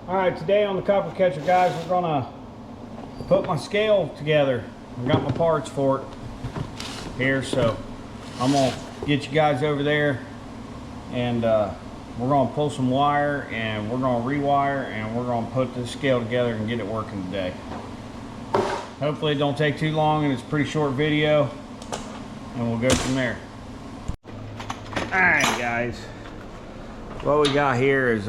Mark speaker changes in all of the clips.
Speaker 1: Alright, today on the copper catcher, guys, we're gonna put my scale together. I got my parts for it here, so I'm gonna get you guys over there and we're gonna pull some wire and we're gonna rewire and we're gonna put this scale together and get it working today. Hopefully it don't take too long and it's a pretty short video and we'll go from there. Alright guys, what we got here is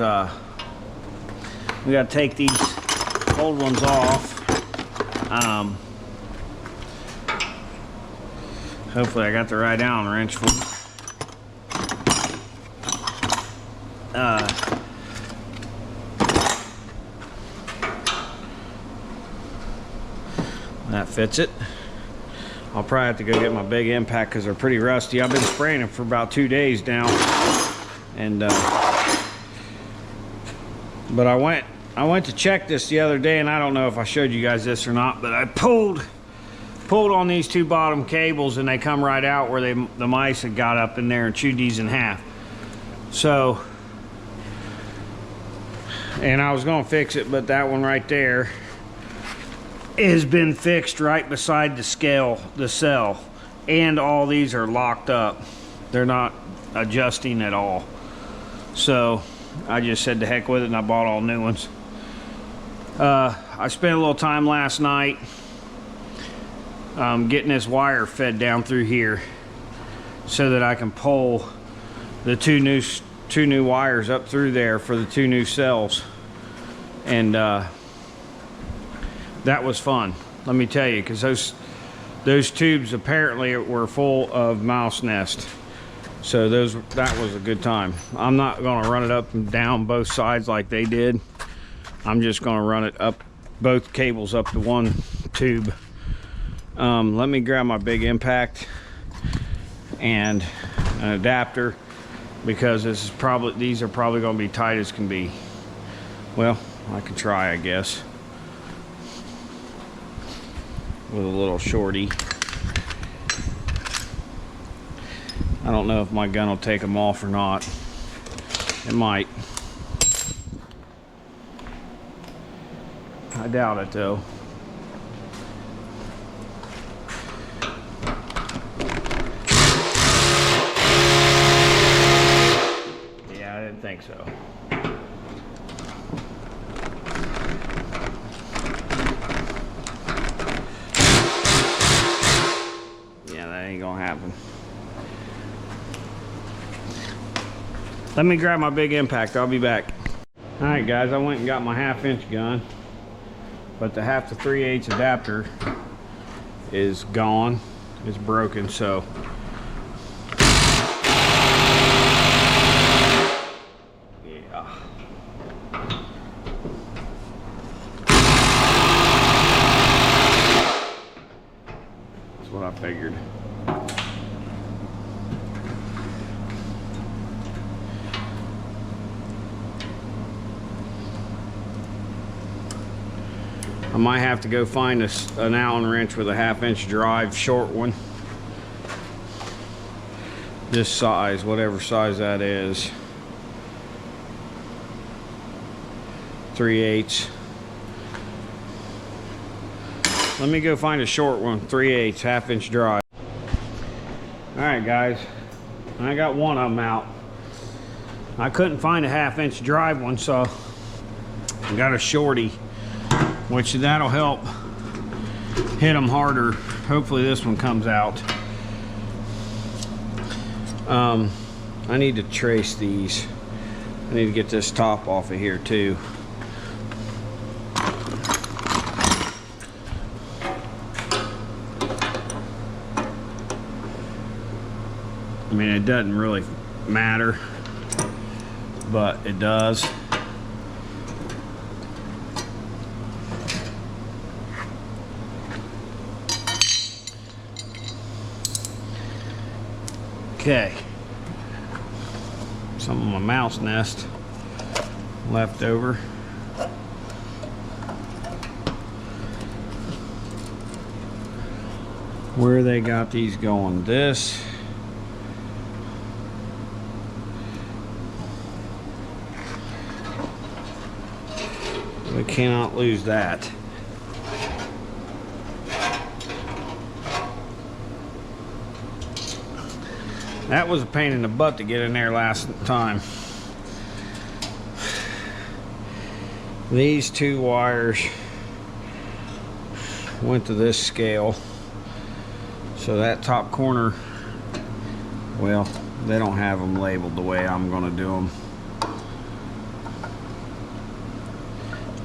Speaker 1: we got to take these old ones off. Hopefully I got the right Allen wrench for that fits it. I'll probably have to go get my big impact because they're pretty rusty. I've been spraying them for about 2 days now, and but I went to check this the other day, and I don't know if I showed you guys this or not, but I pulled on these two bottom cables and they come right out where the mice had got up in there and chewed these in half. So, and I was gonna fix it, but that one right there has been fixed right beside the cell, and all these are locked up. They're not adjusting at all. So I just said to heck with it and I bought all new ones. I spent a little time last night getting this wire fed down through here so that I can pull the two new wires up through there for the two new cells, and that was fun, let me tell you, because those tubes apparently were full of mouse nest. So that was a good time. I'm not gonna run it up and down both sides like they did. I'm just gonna run it up, both cables up to one tube. Let me grab my big impact and an adapter, because these are probably gonna be tight as can be. Well, I can try, I guess, with a little shorty. I don't know if my gun will take them off or not. It might. I doubt it though. Yeah, I didn't think so. Yeah, that ain't gonna happen. Let me grab my big impact, I'll be back. All right guys, I went and got my 1/2 inch gun, but the 1/2 to 3/8 adapter is gone. It's broken, so. Yeah. That's what I figured. I might have to go find an Allen wrench with a 1/2 inch drive, short one. This size, whatever size that is. 3/8. Let me go find a short one, 3/8, 1/2 inch drive. Alright guys, I got one of them out. I couldn't find a 1/2 inch drive one, so I got a shorty, which that'll help hit them harder. Hopefully this one comes out. I need to trace these. I need to get this top off of here too. I mean, it doesn't really matter, but it does. Okay, some of my mouse nest left over. Where they got these going? This Cannot lose that. That was a pain in the butt to get in there last time. These two wires went to this scale. So that top corner, well, they don't have them labeled the way I'm going to do them.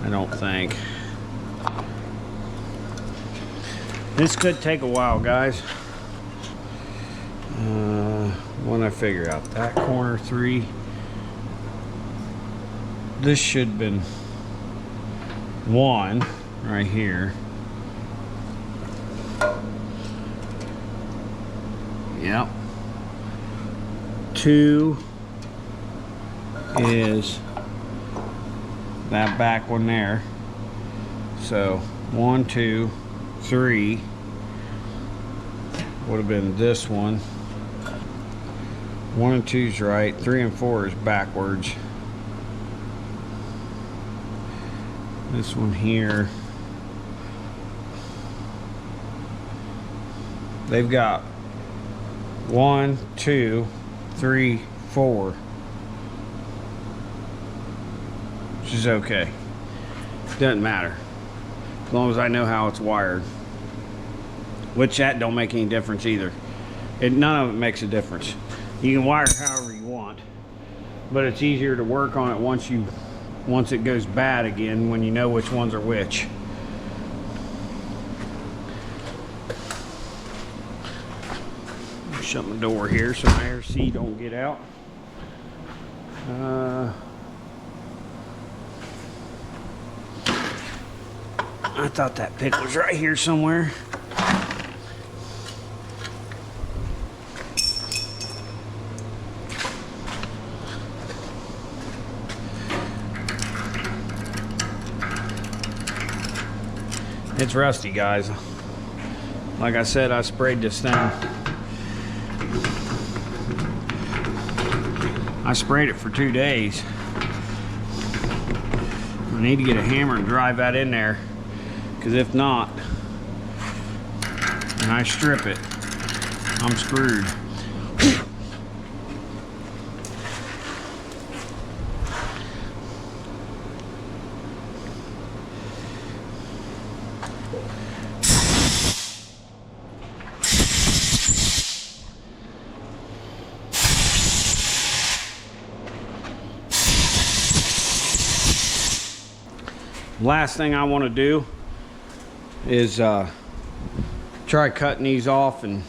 Speaker 1: I don't think. This could take a while, guys. When I figure out that corner 3, this should have been 1 right here. Yep. 2 is that back one there. So 1, 2, 3 would have been this one. 1 and 2 is right. 3 and 4 is backwards. This one here. They've got 1, 2, 3, 4. Which is okay. Doesn't matter. As long as I know how it's wired. Which that don't make any difference either. None of it makes a difference. You can wire however you want. But it's easier to work on it once it goes bad again, when you know which ones are which. Shut my door here so my air don't get out. I thought that pick was right here somewhere. It's rusty, guys. Like I said, I sprayed this thing. I sprayed it for 2 days. I need to get a hammer and drive that in there, because if not, and I strip it, I'm screwed. Last thing I want to do is try cutting these off and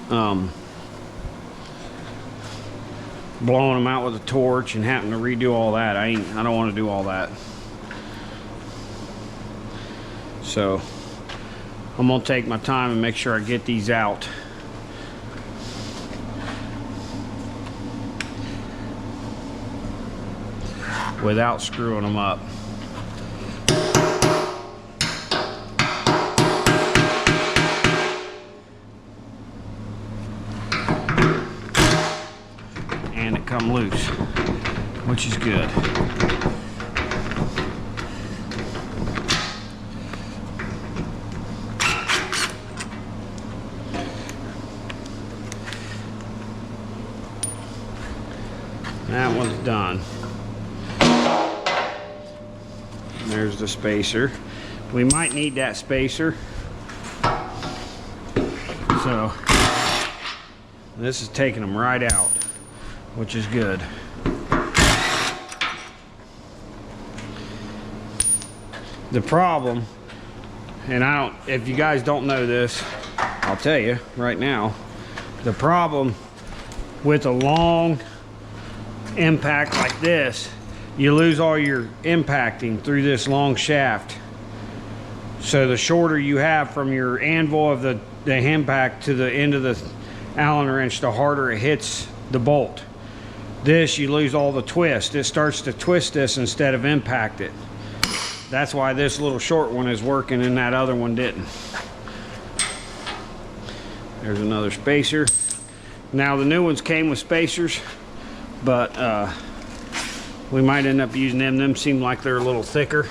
Speaker 1: blowing them out with a torch and having to redo all that. I don't want to do all that. So I'm gonna take my time and make sure I get these out. Without screwing them up. And it come loose, which is good. That one's done. There's the spacer. We might need that spacer. So this is taking them right out, which is good. The problem, and if you guys don't know this, I'll tell you right now, the problem with a long impact like this, you lose all your impacting through this long shaft. So the shorter you have from your anvil of the impact to the end of the Allen wrench, the harder it hits the bolt. This, you lose all the twist. It starts to twist this instead of impact it. That's why this little short one is working and that other one didn't. There's another spacer. Now the new ones came with spacers, but We might end up using them. Them seem like they're a little thicker.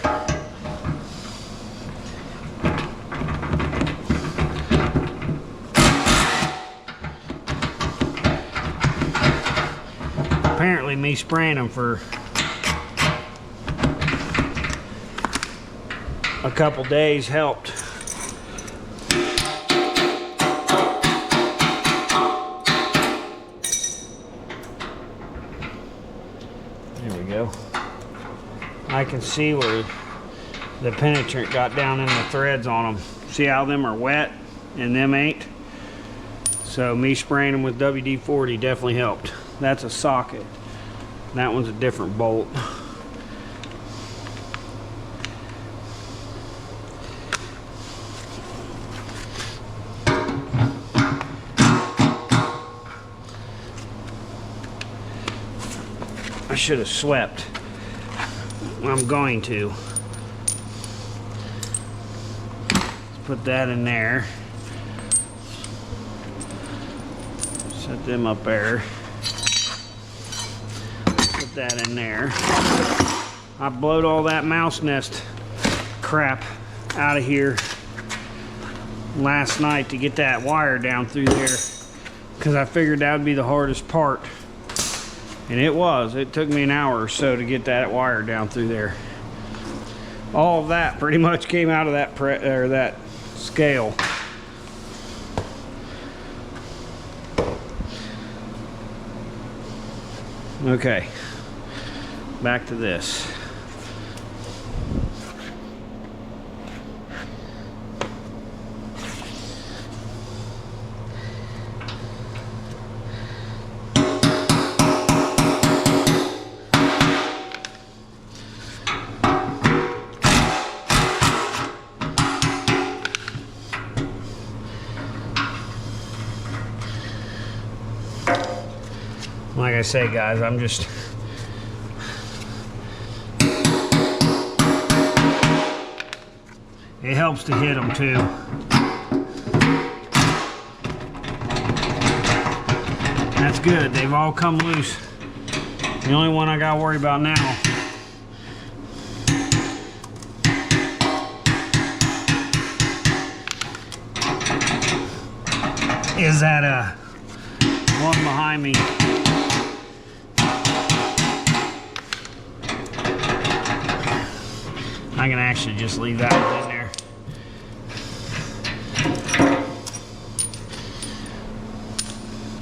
Speaker 1: Apparently me spraying them for a couple days helped. There we go. I can see where the penetrant got down in the threads on them. See how them are wet and them ain't? So me spraying them with WD-40 definitely helped. That's a socket. That one's a different bolt. I should have swept. I'm going to. Let's put that in there. Set them up there. Put that in there. I blowed all that mouse nest crap out of here last night to get that wire down through there, because I figured that would be the hardest part. And it was. It took me an hour or so to get that wire down through there. All of that pretty much came out of that scale. Okay, back to this. Like I say, guys, I'm just it helps to hit them too. That's good. They've all come loose. The only one I gotta worry about now is that one behind me. I can actually just leave that one in there.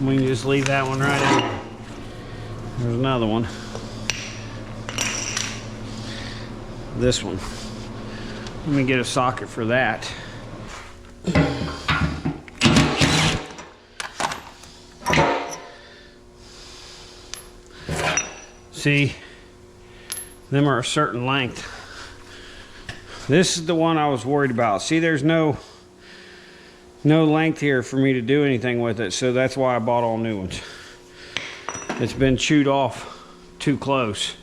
Speaker 1: We can just leave that one right in there. There's another one. This one. Let me get a socket for that. See, them are a certain length. This is the one I was worried about. See, there's no length here for me to do anything with it, so that's why I bought all new ones. It's been chewed off too close.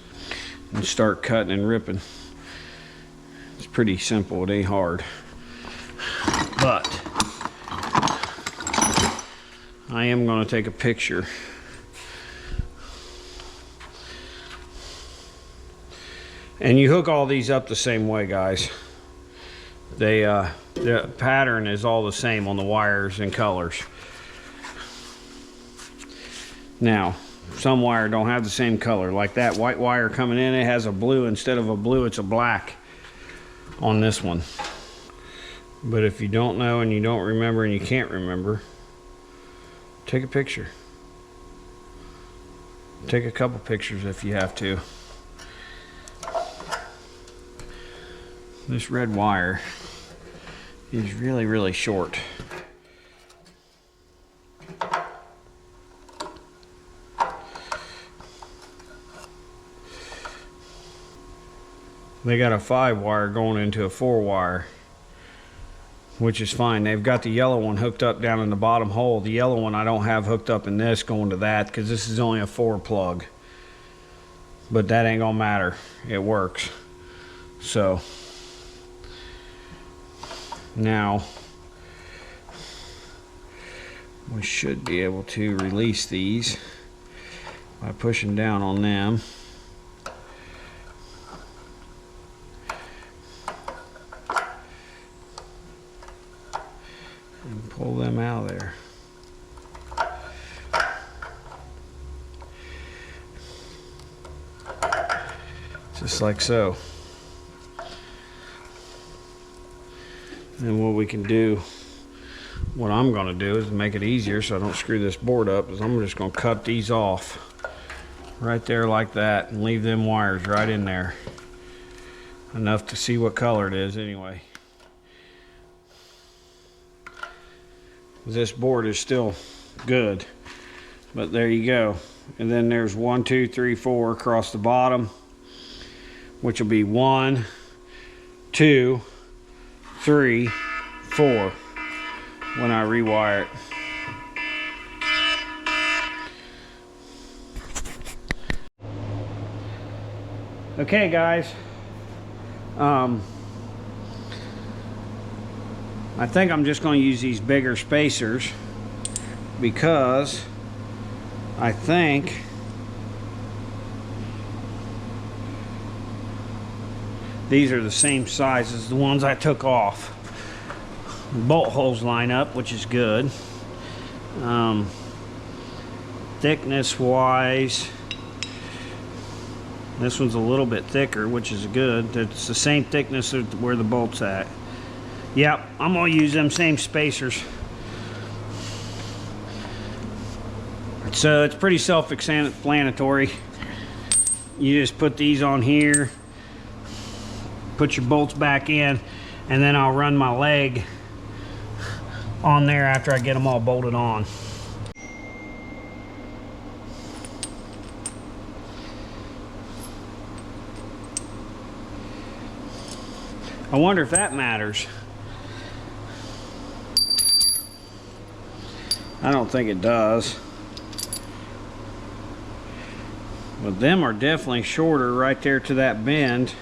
Speaker 1: And start cutting and ripping. It's pretty simple, it ain't hard. But I am gonna take a picture. And you hook all these up the same way, guys. The pattern is all the same on the wires and colors. Now, some wire don't have the same color. Like that white wire coming in, it has a blue. Instead of a blue, it's a black on this one. But if you don't know and you don't remember and you can't remember, take a picture. Take a couple pictures if you have to. This red wire is really, really short. They got a 5 wire going into a 4 wire, which is fine. They've got the yellow one hooked up down in the bottom hole. The yellow one I don't have hooked up in this going to that, because this is only a 4 plug. But that ain't gonna matter. It works. So now we should be able to release these by pushing down on them. pull them out of there. Just like so. And what we can do, what I'm going to do is to make it easier so I don't screw this board up, is I'm just going to cut these off right there like that and leave them wires right in there. Enough to see what color it is anyway. This board is still good, but there you go. And then there's 1, 2, 3, 4 across the bottom, which will be 1, 2, 3, 4 when I rewire it. Okay guys, I think I'm just going to use these bigger spacers because I think these are the same size as the ones I took off. Bolt holes line up, which is good. Thickness wise, this one's a little bit thicker, which is good. It's the same thickness of where the bolt's at. Yep, I'm gonna use them same spacers. So it's pretty self-explanatory. You just put these on here, put your bolts back in, and then I'll run my leg on there after I get them all bolted on. I wonder if that matters. I don't think it does. But them are definitely shorter right there to that bend.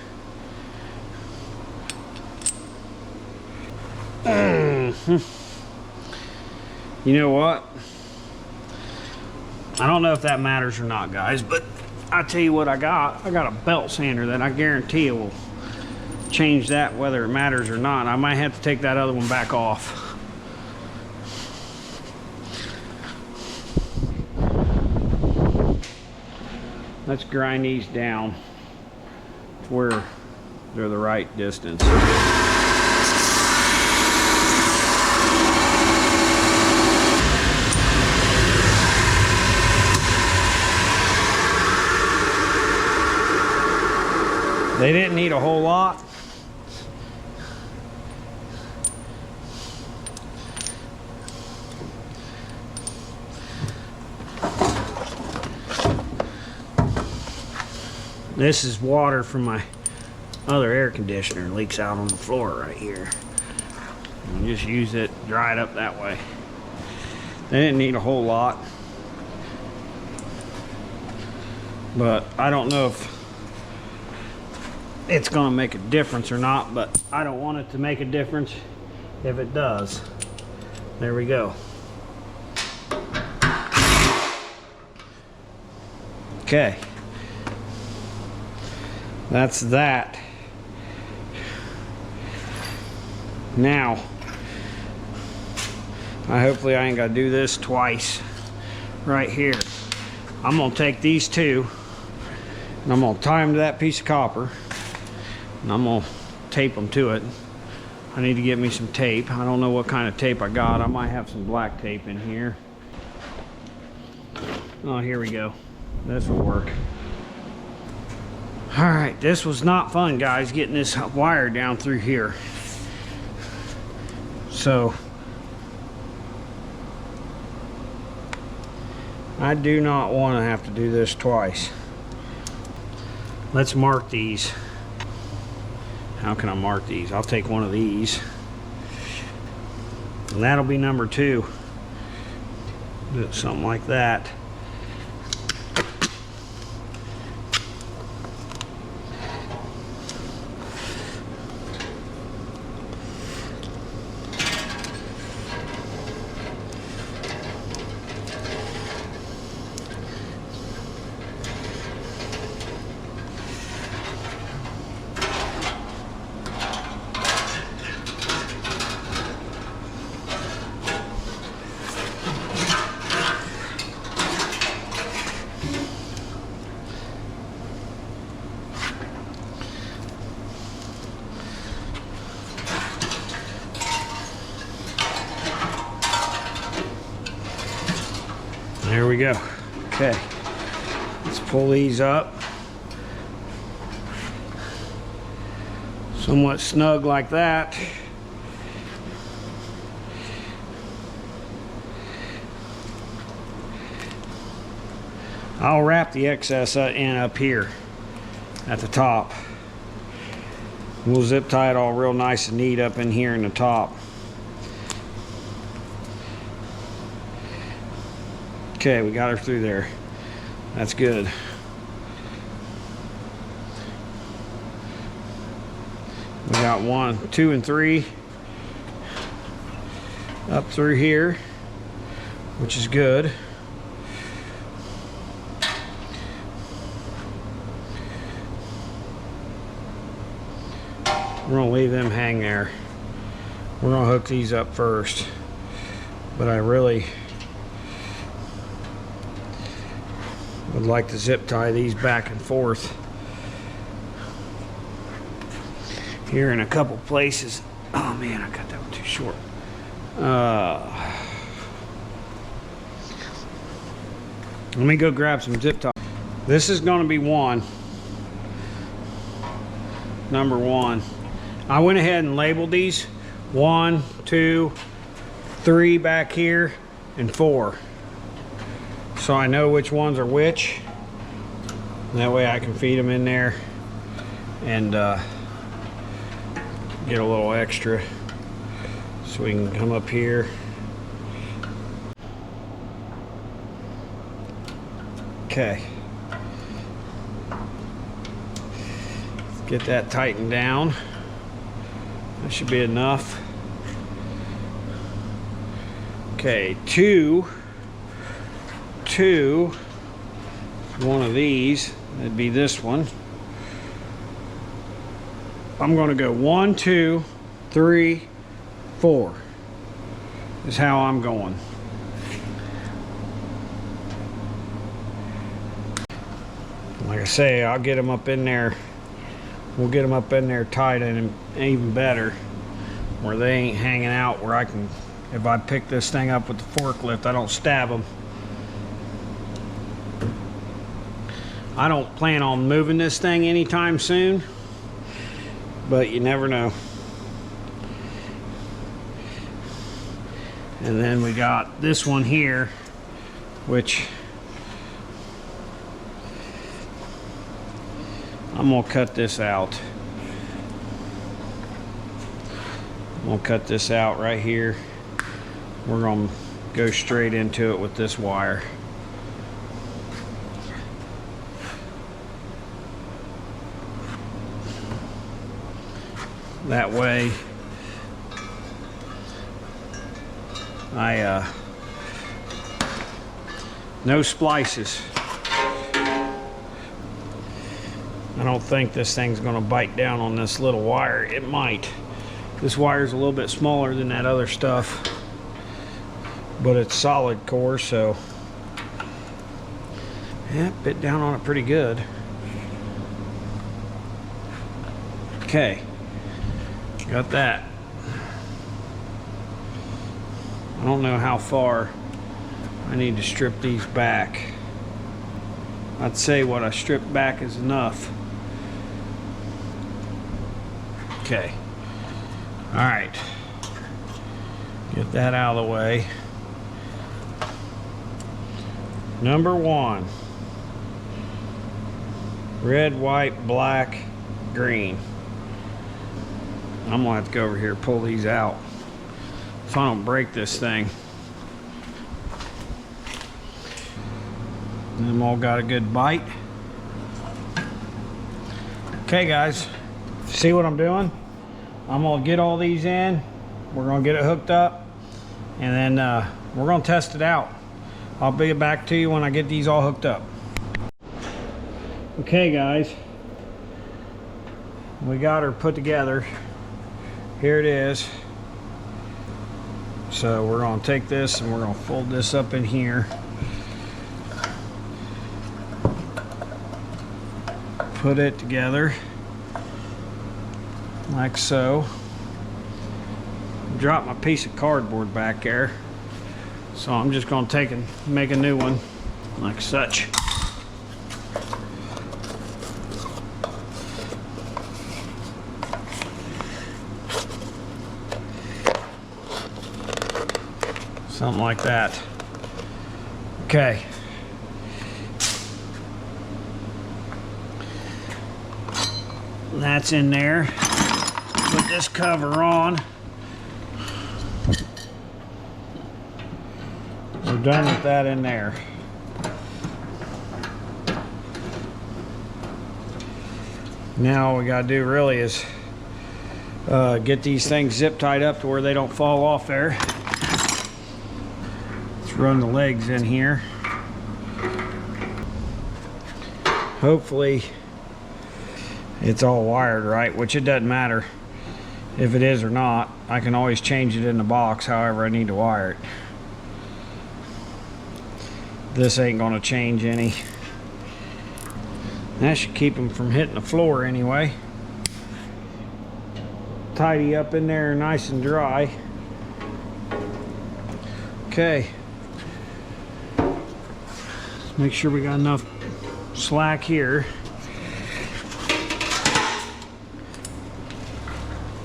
Speaker 1: You know what? I don't know if that matters or not, guys, but I tell you what I got. I got a belt sander that I guarantee it will change that whether it matters or not. I might have to take that other one back off. Let's grind these down to where they're the right distance. They didn't need a whole lot. This is water from my other air conditioner. It leaks out on the floor right here. And just use it, dry it up that way. They didn't need a whole lot. But I don't know if it's gonna make a difference or not, but I don't want it to make a difference if it does. There we go. Okay. That's that. Now, hopefully I ain't gotta do this twice right here. I'm gonna take these two and I'm gonna tie them to that piece of copper and I'm gonna tape them to it. I need to get me some tape. I don't know what kind of tape I got. I might have some black tape in here. Oh, here we go. This will work. All right, this was not fun, guys, getting this wire down through here. So, I do not want to have to do this twice. Let's mark these. How can I mark these? I'll take one of these. And that'll be number 2. Do something like that. go. Okay, let's pull these up. Somewhat snug like that. I'll wrap the excess in up here at the top. We'll zip tie it all real nice and neat up in here in the top. Okay, we got her through there. That's good. We got 1, 2, and 3 up through here, which is good. We're gonna leave them hang there. We're gonna hook these up first, but I really would like to zip tie these back and forth here in a couple places. Oh man, I got that one too short. Let me go grab some zip tie. This is going to be number 1. I went ahead and labeled these 1, 2, 3 back here, and 4. So I know which ones are which. That way I can feed them in there and get a little extra. So we can come up here. Okay. Let's get that tightened down. That should be enough. Okay, two, one of these, that'd be this one. I'm gonna go 1, 2, 3, 4 is how I'm going. Like I say, I'll get them up in there. We'll get them up in there tight and even better, where they ain't hanging out, where I can, if I pick this thing up with the forklift, I don't stab them. I don't plan on moving this thing anytime soon, but you never know. And then we got this one here, which I'm gonna cut this out. I'm gonna cut this out right here. We're gonna go straight into it with this wire. That way no splices. I don't think this thing's gonna bite down on this little wire. It might. This wire's a little bit smaller than that other stuff, but it's solid core, so yeah, bit down on it pretty good. Okay, got that. I don't know how far I need to strip these back. I'd say what I stripped back is enough. Okay. All right. Get that out of the way. Number 1. Red, white, black, green. I'm gonna have to go over here and pull these out so I don't break this thing. And them all got a good bite. Okay guys, see what I'm doing? I'm gonna get all these in. We're gonna get it hooked up, and then we're gonna test it out. I'll bring it back to you when I get these all hooked up. Okay guys, we got her put together. Here it is. So we're gonna take this and we're gonna fold this up in here. Put it together like so. Drop my piece of cardboard back there, so I'm just gonna take and make a new one. like such. Something like that. Okay. That's in there. Put this cover on. We're done with that in there. Now all we gotta do really is get these things zip tied up to where they don't fall off there. Let's run the legs in here. Hopefully it's all wired right, which it doesn't matter if it is or not. I can always change it in the box however I need to wire it. This ain't gonna change any. That should keep them from hitting the floor anyway. Tidy up in there nice and dry. Okay. Let's make sure we got enough slack here.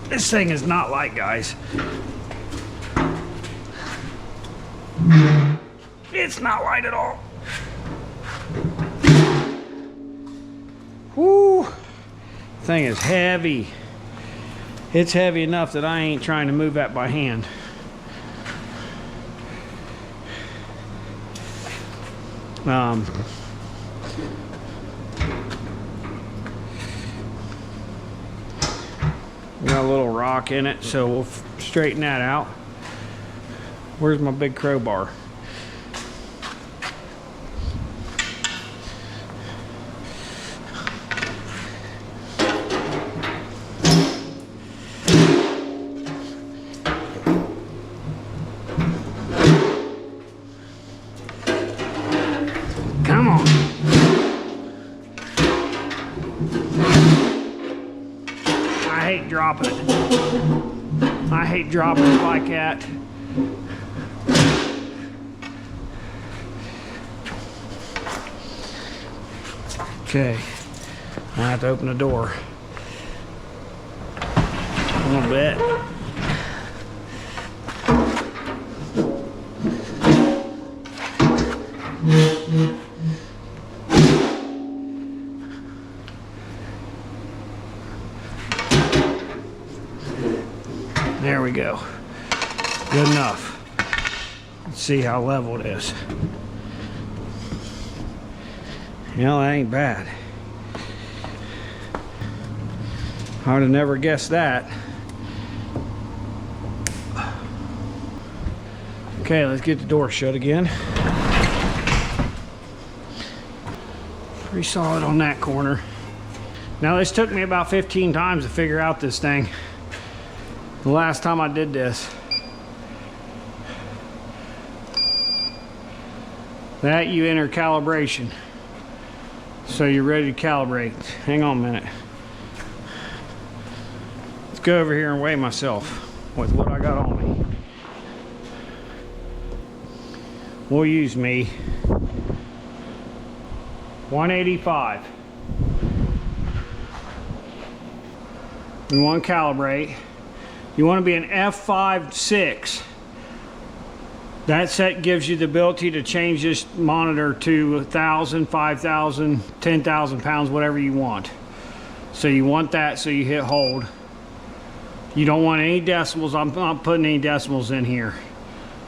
Speaker 1: This thing is not light, guys. It's not light at all. Whoo! Thing is heavy. It's heavy enough that I ain't trying to move that by hand. We got a little rock in it, so we'll straighten that out. Where's my big crowbar? Come on. I hate dropping it. I hate dropping it like that. Okay, I have to open the door a little bit. There we go. Good enough. Let's see how level it is. Well, that ain't bad. I would have never guessed that. Okay, let's get the door shut again. Pretty solid on that corner. Now, this took me about 15 times to figure out this thing. The last time I did this. That you enter calibration. So you're ready to calibrate. Hang on a minute. Let's go over here and weigh myself with what I got on me. We'll use me. 185. We want to calibrate. You want to be an F5.6. That set gives you the ability to change this monitor to 1,000, 5,000, 10,000 pounds, whatever you want. So you want that, so you hit hold. You don't want any decimals. I'm not putting any decimals in here.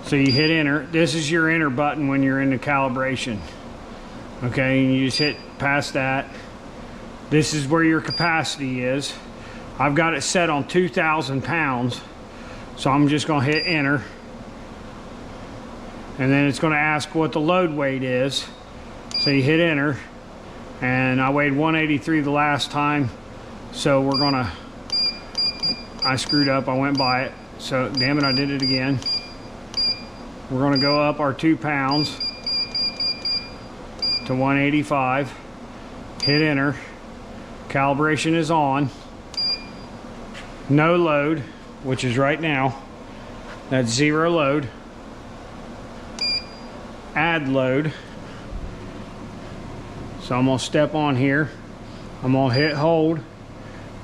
Speaker 1: So you hit enter. This is your enter button when you're in the calibration. Okay, and you just hit past that. This is where your capacity is. I've got it set on 2,000 pounds. So I'm just gonna hit enter. And then it's going to ask what the load weight is. So you hit enter. And I weighed 183 the last time. So we're going to... I screwed up. I went by it. So, damn it, I did it again. We're going to go up our 2 pounds to 185. Hit enter. Calibration is on. No load, which is right now. That's 0 load. Add load. So I'm gonna step on here. I'm gonna hit hold.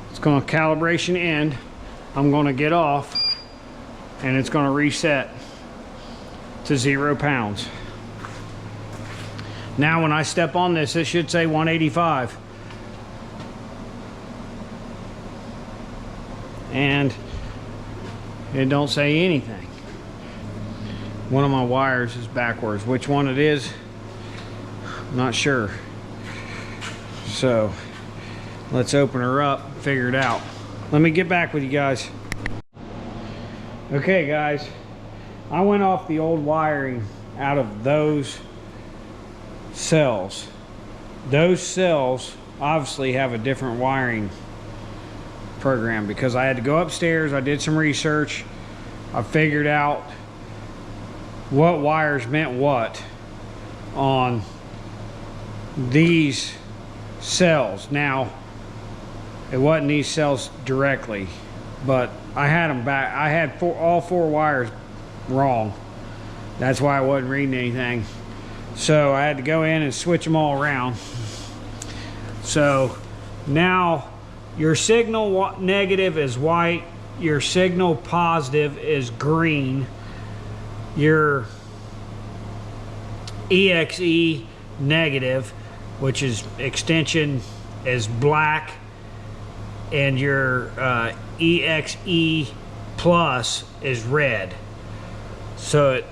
Speaker 1: It's gonna calibration end. I'm gonna get off and it's gonna reset to 0 pounds. Now when I step on this, it should say 185. And it don't say anything. One of my wires is backwards. Which one it is, I'm not sure. So let's open her up and figure it out. Let me get back with you guys. Okay guys, I went off the old wiring out of those cells. Those cells obviously have a different wiring program because I had to go upstairs. I did some research. I figured out what wires meant what on these cells. Now, it wasn't these cells directly, but I had them back. I had all four wires wrong. That's why I wasn't reading anything. So I had to go in and switch them all around. So now your signal negative is white, your signal positive is green, your EXE negative, which is extension, is black, and your EXE plus is red. So it,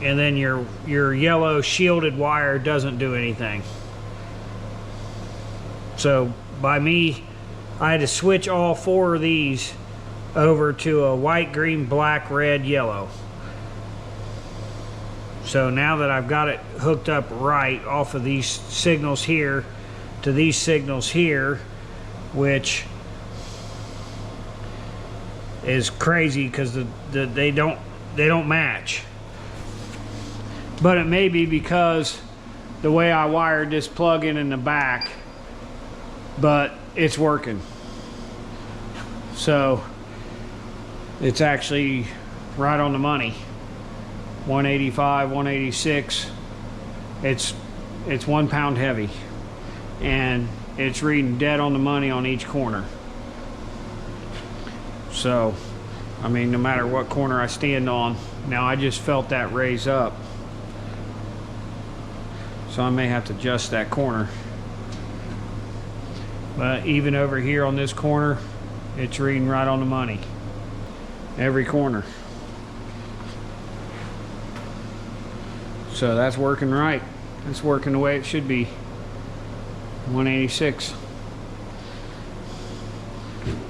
Speaker 1: and then your yellow shielded wire doesn't do anything. So by me, I had to switch all four of these over to a white, green, black, red, yellow. So now that I've got it hooked up right off of these signals here to these signals here, which is crazy because they don't match. But it may be because the way I wired this plug-in in the back, but it's working. So it's actually right on the money. 185, 186. It's 1 pound heavy, and it's reading dead on the money on each corner. So I mean, no matter what corner I stand on. Now I just felt that raise up, so I may have to adjust that corner. But even over here on this corner, it's reading right on the money. Every corner. So that's working right. It's working the way it should be. 186.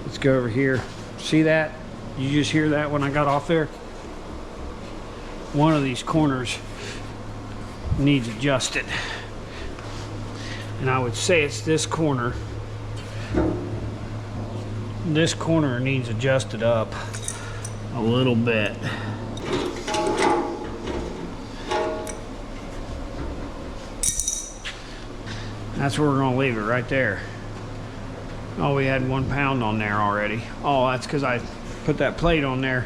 Speaker 1: Let's go over here. See that? You just hear that when I got off there? One of these corners needs adjusted. And I would say it's this corner. This corner needs adjusted up a little bit. That's where we're gonna leave it, right there. Oh, we had 1 pound on there already. Oh, that's because I put that plate on there.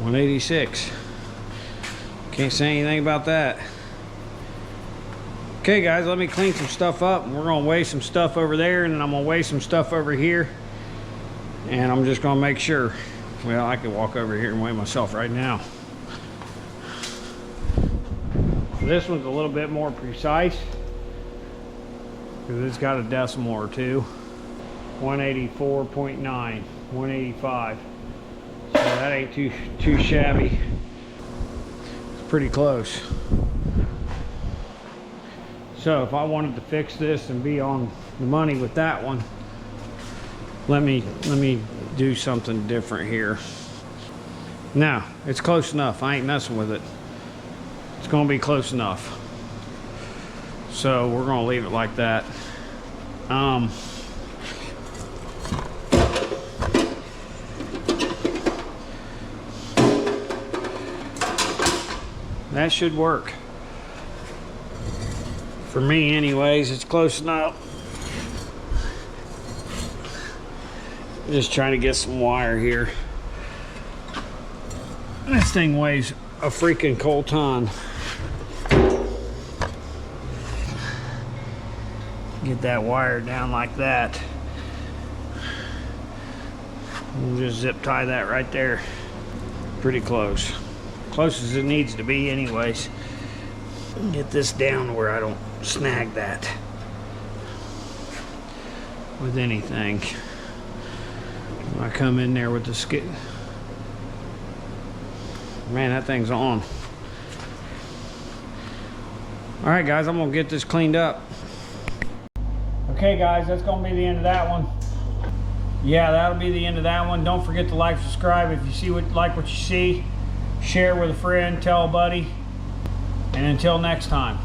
Speaker 1: $186. Can't say anything about that. Okay guys, let me clean some stuff up. We're gonna weigh some stuff over there, and then I'm gonna weigh some stuff over here. And I'm just gonna make sure. Well, I could walk over here and weigh myself right now. This one's a little bit more precise because it's got a decimal or two. 184.9, 185. So that ain't too shabby. It's pretty close. So if I wanted to fix this and be on the money with that one, let me do something different here. Now, it's close enough. I ain't messing with it. It's gonna be close enough. So we're gonna leave it like that. That should work. For me anyways, it's close enough. Just trying to get some wire here. This thing weighs a freaking coltan. Get that wire down like that. We'll just zip tie that right there. Pretty close. Close as it needs to be anyways. Get this down where I don't snag that with anything. When I come in there with the skid. Man, that thing's on. All right, guys, I'm gonna get this cleaned up. Okay, guys, that's gonna be the end of that one. Yeah, that'll be the end of that one. Don't forget to like, subscribe if you see like what you see. Share with a friend, tell a buddy. And until next time.